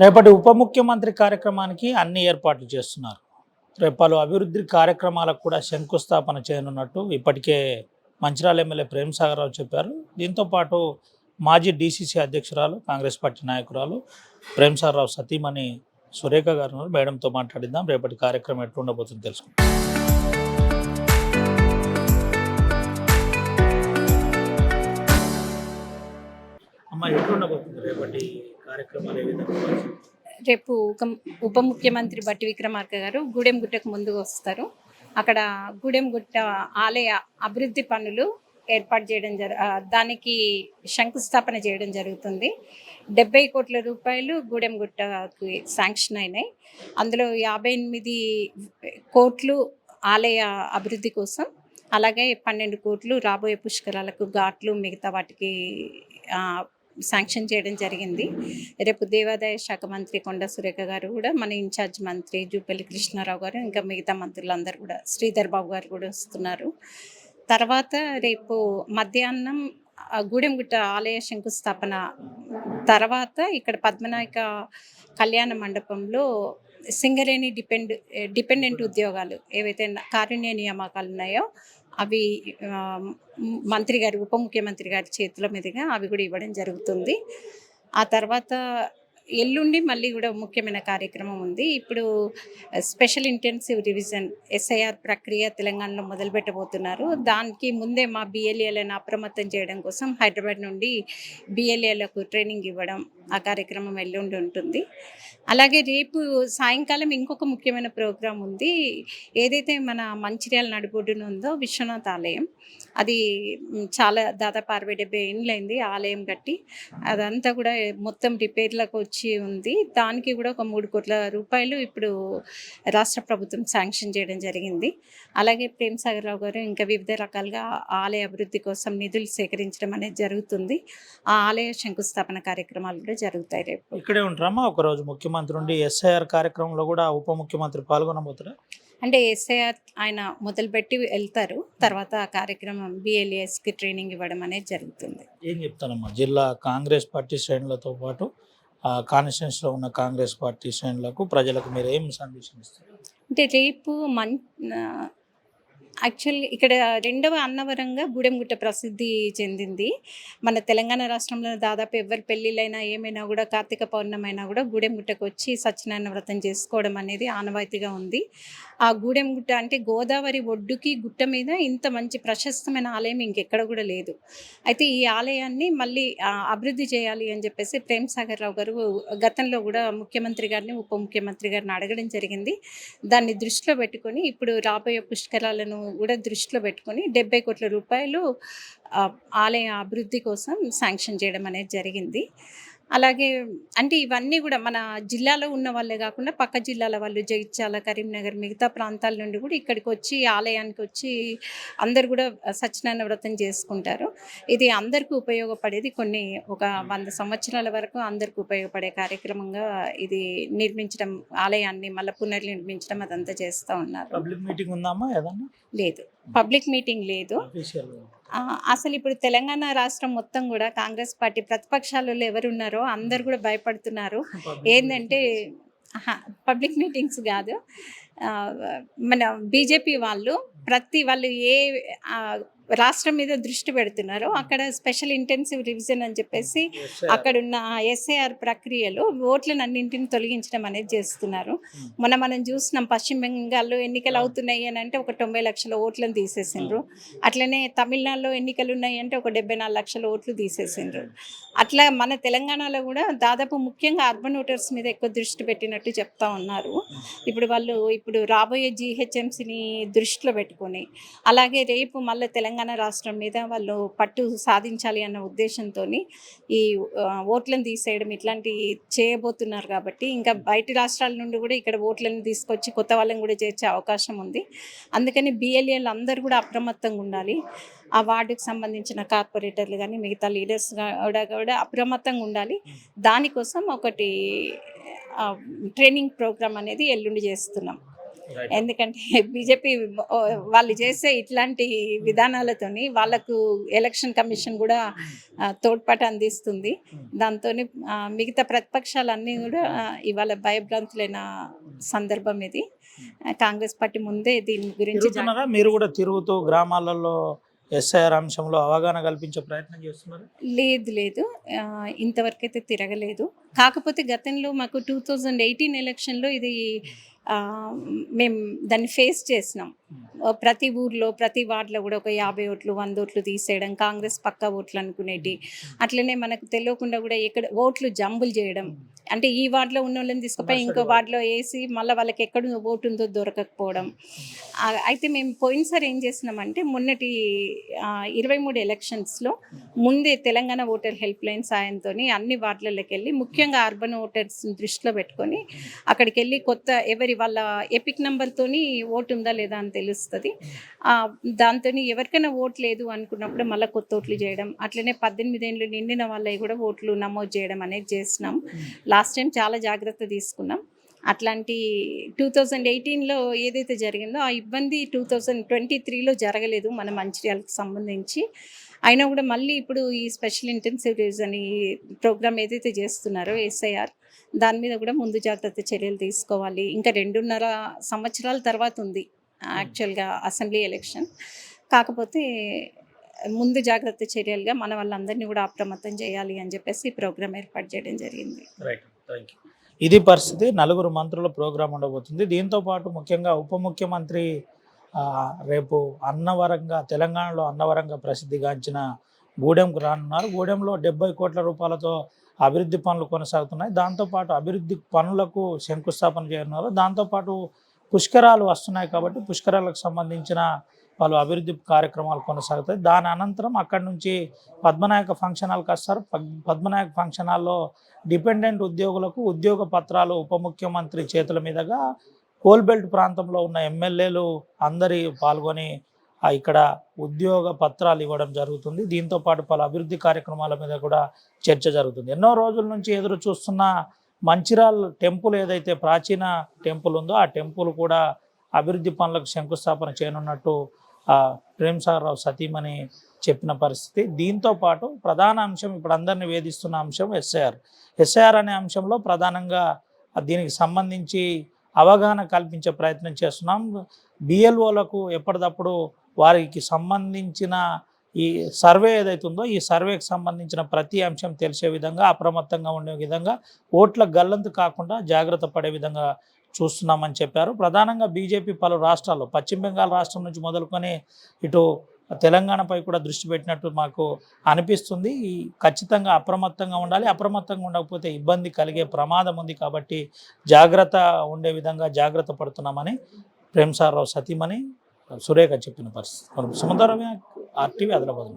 రేపటి ఉప ముఖ్యమంత్రి కార్యక్రమానికి అన్ని ఏర్పాట్లు చేస్తున్నారు. రేపు పలు అభివృద్ధి కార్యక్రమాలకు కూడా శంకుస్థాపన చేయనున్నట్టు ఇప్పటికే మంచిర్యాల ఎమ్మెల్యే ప్రేమ్ సాగర్ రావు చెప్పారు. దీంతో పాటు మాజీ డీసీసీ అధ్యక్షురాలు, కాంగ్రెస్ పార్టీ నాయకురాలు ప్రేమ్ సాగర్ రావు సతీమణి సురేఖ గారు ఉన్నారు. మేడంతో మాట్లాడిద్దాం. రేపటి కార్యక్రమం ఎట్లుండబోతుందో తెలుసుకుందాం. అమ్మ, ఎట్లుండబోతుంది రేపటి కార్యక్రమాలు? ఏ విధంగా? రేపు ఉప ముఖ్యమంత్రి బట్టి విక్రమార్క గారు గూడెంగుట్టకు ముందుకు వస్తారు. అక్కడ గూడెంగుట్ట ఆలయ అభివృద్ధి పనులు ఏర్పాటు చేయడం దానికి శంకుస్థాపన చేయడం జరుగుతుంది. 70 కోట్ల రూపాయలు గూడెంగుట్టకి శాంక్షన్ అయినాయి. అందులో 58 కోట్లు ఆలయ అభివృద్ధి కోసం, అలాగే 12 కోట్లు రాబోయే పుష్కరాలకు ఘాట్లు మిగతా వాటికి శాంక్షన్ చేయడం జరిగింది. రేపు దేవాదాయ శాఖ మంత్రి కొండ సురేఖ గారు కూడా, మన ఇన్ఛార్జ్ మంత్రి జూపల్లి కృష్ణారావు గారు, ఇంకా మిగతా మంత్రులందరూ కూడా, శ్రీధర్ బాబు గారు కూడా వస్తున్నారు. తర్వాత రేపు మధ్యాహ్నం గూడెంగుట్ట ఆలయ శంకుస్థాపన తర్వాత ఇక్కడ పద్మనాయక కళ్యాణ మండపంలో సింగరేణి డిపెండెంట్ ఉద్యోగాలు ఏవైతే కారుణ్య నియామకాలు ఉన్నాయో అవి మంత్రి గారు, ఉప ముఖ్యమంత్రి గారి చేతుల మీదుగా అవి కూడా ఇవ్వడం జరుగుతుంది. ఆ తర్వాత ఎల్లుండి మళ్ళీ కూడా ముఖ్యమైన కార్యక్రమం ఉంది. ఇప్పుడు స్పెషల్ ఇంటెన్సివ్ రివిజన్ ఎస్ఐఆర్ ప్రక్రియ తెలంగాణలో మొదలుపెట్టబోతున్నారు. దానికి ముందే మా బిఎల్ఏలను అప్రమత్తం చేయడం కోసం హైదరాబాద్ నుండి బిఎల్ఏలకు ట్రైనింగ్ ఇవ్వడం, ఆ కార్యక్రమం ఎల్లుండి ఉంటుంది. అలాగే రేపు సాయంకాలం ఇంకొక ముఖ్యమైన ప్రోగ్రాం ఉంది. ఏదైతే మన మంచిర్యాల నడిబొడ్డున ఉందో విశ్వనాథ్ ఆలయం, అది చాలా దాదాపు 60-70 ఏళ్ళైంది ఆలయం కట్టి. అదంతా కూడా మొత్తం రిపేర్లకు వచ్చి ఉంది. దానికి కూడా ఒక 3 కోట్ల రూపాయలు ఇప్పుడు రాష్ట్ర ప్రభుత్వం శాంక్షన్ చేయడం జరిగింది. అలాగే ప్రేమ్ సాగర్ రావు గారు ఇంకా వివిధ రకాలుగా ఆలయ అభివృద్ధి కోసం నిధులు సేకరించడం అనేది జరుగుతుంది. ఆ ఆలయ శంకుస్థాపన కార్యక్రమాలు కూడా జరుగుతాయి. రేపు ఇక్కడే ఉంటారమ్మా? ఒకరోజు ముఖ్యమంత్రి నుండి ఎస్ఐఆర్ కార్యక్రమంలో కూడా ఉప ముఖ్యమంత్రి పాల్గొనబోతారా? అంటే ఎస్ఐఆర్ ఆయన మొదలుపెట్టి వెళ్తారు. తర్వాత ఆ కార్యక్రమం బిఎల్ఏఎస్కి ట్రైనింగ్ ఇవ్వడం అనేది జరుగుతుంది. ఏం చెప్తానమ్మా, జిల్లా కాంగ్రెస్ పార్టీ శ్రేణులతో పాటు కాన్స్టిట్యూన్సీలో ఉన్న కాంగ్రెస్ పార్టీ శ్రేణులకు, ప్రజలకు మీరు ఏం సందేశం ఇస్తారు? అంటే రేపు యాక్చువల్లీ ఇక్కడ రెండవ అన్నవరంగా గూడెంగుట్ట ప్రసిద్ధి చెందింది. మన తెలంగాణ రాష్ట్రంలో దాదాపు ఎవరి పెళ్ళిళ్ళైనా ఏమైనా కూడా, కార్తీక పౌర్ణమి అయినా కూడా గూడెంగుట్టకు వచ్చి సత్యనారాయణ వ్రతం చేసుకోవడం అనేది ఆనవాయితీగా ఉంది. ఆ గూడెంగుట్ట అంటే గోదావరి ఒడ్డుకి గుట్ట మీద ఇంత మంచి ప్రశస్తమైన ఆలయం ఇంకెక్కడ కూడా లేదు. అయితే ఈ ఆలయాన్ని మళ్ళీ అభివృద్ధి చేయాలి అని చెప్పేసి ప్రేమ్ సాగర్ రావు గారు గతంలో కూడా ముఖ్యమంత్రి గారిని, ఉప ముఖ్యమంత్రి గారిని అడగడం జరిగింది. దాన్ని దృష్టిలో పెట్టుకొని ఇప్పుడు రాబోయే పుష్కరాలను కూడా దృష్టిలో పెట్టుకొని 70 కోట్ల రూపాయలు ఆలయ అభివృద్ధి కోసం శాంక్షన్ చేయడం అనేది జరిగింది. అలాగే అంటే ఇవన్నీ కూడా మన జిల్లాలో ఉన్న వాళ్ళే కాకుండా పక్క జిల్లాల వాళ్ళు, జగిత్యాల, కరీంనగర్, మిగతా ప్రాంతాల నుండి కూడా ఇక్కడికి వచ్చి ఆలయానికి వచ్చి అందరు కూడా సత్యనారాయణ వ్రతం చేసుకుంటారు. ఇది అందరికీ ఉపయోగపడేది. ఒక 100 సంవత్సరాల వరకు అందరికీ ఉపయోగపడే కార్యక్రమంగా ఇది నిర్మించడం, ఆలయాన్ని మళ్ళీ పునర్నిర్మించడం అదంతా చేస్తూ ఉన్నారు. పబ్లిక్ మీటింగ్ ఉందామా? ఏదన్నా లేదు, పబ్లిక్ మీటింగ్ లేదు. అసలు ఇప్పుడు తెలంగాణ రాష్ట్రం మొత్తం కూడా కాంగ్రెస్ పార్టీ ప్రతిపక్షాలలో ఎవరున్నారో అందరు కూడా భయపడుతున్నారు. ఏంటంటే పబ్లిక్ మీటింగ్స్ కాదు, మన బీజేపీ వాళ్ళు వాళ్ళు ఏ రాష్ట్రం మీద దృష్టి పెడుతున్నారో అక్కడ స్పెషల్ ఇంటెన్సివ్ రివిజన్ అని చెప్పేసి అక్కడున్న ఎస్ఐఆర్ ప్రక్రియలో ఓట్లను అన్నింటిని తొలగించడం అనేది చేస్తున్నారు. మనం చూస్తున్నాం, పశ్చిమ బెంగాల్లో ఎన్నికలు అవుతున్నాయి అని అంటే ఒక 90 లక్షల ఓట్లను తీసేసిండ్రు. అట్లనే తమిళనాడులో ఎన్నికలు ఉన్నాయి అంటే ఒక 74 లక్షల ఓట్లు తీసేసిండ్రు. అట్లా మన తెలంగాణలో కూడా దాదాపు ముఖ్యంగా అర్బన్ ఓటర్స్ మీద ఎక్కువ దృష్టి పెట్టినట్టు చెప్తా ఉన్నారు. ఇప్పుడు రాబోయే జీహెచ్ఎంసీని దృష్టిలో పెట్టుకొని, అలాగే రేపు మళ్ళీ తెలంగాణ రాష్ట్రం మీద వాళ్ళు పట్టు సాధించాలి అన్న ఉద్దేశంతో ఈ ఓట్లను తీసేయడం ఇట్లాంటివి చేయబోతున్నారు. కాబట్టి ఇంకా బయట రాష్ట్రాల నుండి కూడా ఇక్కడ ఓట్లను తీసుకొచ్చి కొత్త వాళ్ళని కూడా చేర్చే అవకాశం ఉంది. అందుకని బిఎల్ఏలు అందరూ కూడా అప్రమత్తంగా ఉండాలి. ఆ వార్డుకు సంబంధించిన కార్పొరేటర్లు కానీ మిగతా లీడర్స్ కూడా అప్రమత్తంగా ఉండాలి. దానికోసం ఒకటి ట్రైనింగ్ ప్రోగ్రామ్ అనేది ఎల్లుండి చేస్తున్నాం. ఎందుకంటే బీజేపీ వాళ్ళు చేసే ఇట్లాంటి విధానాలతోని వాళ్ళకు ఎలక్షన్ కమిషన్ కూడా తోడ్పాటు అందిస్తుంది. దాంతో మిగతా ప్రతిపక్షాలన్నీ కూడా ఇవాళ భయభ్రాంతులైన సందర్భం ఇది. కాంగ్రెస్ పార్టీ ముందే దీని గురించి తిరుగుతున్నారా? మీరు కూడా తిరుగుతూ గ్రామాలలో ఎస్ఐఆర్ అంశంలో అవగాహన కల్పించే ప్రయత్నం చేస్తున్నారు? లేదు ఇంతవరకు అయితే తిరగలేదు. కాకపోతే గతంలో మాకు 2018 ఎలక్షన్లో ఇది మేము దాన్ని ఫేస్ చేసినాం. ప్రతి ఊర్లో ప్రతి వార్డులో కూడా ఒక 50 ఓట్లు 100 ఓట్లు తీసేయడం, కాంగ్రెస్ పక్కా ఓట్లు అనుకునేటి. అట్లనే మనకు తెలియకుండా కూడా ఎక్కడ ఓట్లు జంబులు చేయడం, అంటే ఈ వార్డులో ఉన్న వాళ్ళని తీసుకుపోయి ఇంకో వార్డులో వేసి మళ్ళీ వాళ్ళకి ఎక్కడ ఓటు ఉందో దొరకకపోవడం. అయితే మేము పోయినసారి ఏం చేసినామంటే మొన్నటి 23 ఎలక్షన్స్లో ముందే తెలంగాణ ఓటర్ హెల్ప్ లైన్ సాయంతో అన్ని వార్డులలోకి వెళ్ళి ముఖ్యంగా అర్బన్ ఓటర్స్ దృష్టిలో పెట్టుకొని అక్కడికి వెళ్ళి కొత్త ఎవరి వాళ్ళ ఎపిక్ నెంబర్తోని ఓటు ఉందా లేదా అని తెలుస్తుంది. దాంతో ఎవరికైనా ఓటు లేదు అనుకున్నప్పుడు మళ్ళీ కొత్త ఓట్లు చేయడం, అట్లనే 18 ఏళ్ళు నిండిన వాళ్ళవి కూడా ఓట్లు నమోదు చేయడం అనేది చేసినాం. లాస్ట్ టైం చాలా జాగ్రత్త తీసుకున్నాం. అట్లాంటి 2018లో ఏదైతే జరిగిందో ఆ ఇబ్బంది 2023లో జరగలేదు మన మంచిర్యాలకు సంబంధించి. అయినా కూడా మళ్ళీ ఇప్పుడు ఈ స్పెషల్ ఇంటెన్సివ్ రివిజన్ ఈ ప్రోగ్రామ్ ఏదైతే చేస్తున్నారో ఎస్ఐఆర్, దాని మీద కూడా ముందు జాగ్రత్త చర్యలు తీసుకోవాలి. ఇంకా 2.5 సంవత్సరాల తర్వాత ఉంది యాక్చువల్గా అసెంబ్లీ ఎలక్షన్. కాకపోతే ముందు జాగ్రత్త చర్యలుగా మన వాళ్ళందరినీ కూడా అప్రమత్తం చేయాలి అని చెప్పేసి ఈ ప్రోగ్రామ్ ఏర్పాటు చేయడం జరిగింది. ఇది పరిస్థితి. 4 మంత్రుల ప్రోగ్రాం ఉండబోతుంది. దీంతో పాటు ముఖ్యంగా ఉప ముఖ్యమంత్రి రేపు అన్నవరంగా, తెలంగాణలో అన్నవరంగా ప్రసిద్ధిగాంచిన గూడెంకు రానున్నారు. గూడెంలో 70 కోట్ల రూపాయలతో అభివృద్ధి పనులు కొనసాగుతున్నాయి. దాంతోపాటు అభివృద్ధి పనులకు శంకుస్థాపన చేయనున్నారు. దాంతోపాటు పుష్కరాలు వస్తున్నాయి కాబట్టి పుష్కరాలకు సంబంధించిన పలు అభివృద్ధి కార్యక్రమాలు కొనసాగుతాయి. దాని అనంతరం అక్కడి నుంచి పద్మనాయక ఫంక్షన్ హాల్కి వస్తారు. పద్మనాయక ఫంక్షన్ హాల్లో డిపెండెంట్ ఉద్యోగులకు ఉద్యోగ పత్రాలు ఉప ముఖ్యమంత్రి చేతుల మీదుగా కోల్బెల్ట్ ప్రాంతంలో ఉన్న ఎమ్మెల్యేలు అందరి పాల్గొని ఇక్కడ ఉద్యోగ పత్రాలు ఇవ్వడం జరుగుతుంది. దీంతో పాటు పలు అభివృద్ధి కార్యక్రమాల మీద కూడా చర్చ జరుగుతుంది. ఎన్నో రోజుల నుంచి ఎదురు చూస్తున్న మంచిర్యాల టెంపుల్ ఏదైతే ప్రాచీన టెంపుల్ ఉందో ఆ టెంపుల్ కూడా అభివృద్ధి పనులకు శంకుస్థాపన చేయనున్నట్టు ప్రేమ్సాగర్ రావు సతీమణి చెప్పిన పరిస్థితి. దీంతో పాటు ప్రధాన అంశం, ఇప్పుడు అందరినీ వేధిస్తున్న అంశం ఎస్ఐఆర్ అనే అంశంలో ప్రధానంగా దీనికి సంబంధించి అవగాహన కల్పించే ప్రయత్నం చేస్తున్నాం. బిఎల్ఓలకు ఎప్పటికప్పుడు వారికి సంబంధించిన ఈ సర్వే ఏదైతే ఉందో ఈ సర్వేకి సంబంధించిన ప్రతి అంశం తెలిసే విధంగా, అప్రమత్తంగా ఉండే విధంగా, ఓట్ల గల్లంతు కాకుండా జాగ్రత్త పడే విధంగా చూస్తున్నామని చెప్పారు. ప్రధానంగా బీజేపీ పలు రాష్ట్రాల్లో, పశ్చిమ బెంగాల్ రాష్ట్రం నుంచి మొదలుకొని ఇటు తెలంగాణపై కూడా దృష్టి పెట్టినట్టు మాకు అనిపిస్తుంది. ఖచ్చితంగా అప్రమత్తంగా ఉండాలి. అప్రమత్తంగా ఉండకపోతే ఇబ్బంది కలిగే ప్రమాదం ఉంది. కాబట్టి జాగ్రత్త ఉండే విధంగా జాగ్రత్త పడుతున్నామని ప్రేమ్సాగర్ రావు సతీమణి సురేఖ చెప్పిన పరిస్థితి. సుమందరమే RTV ఆదిలాబాద్.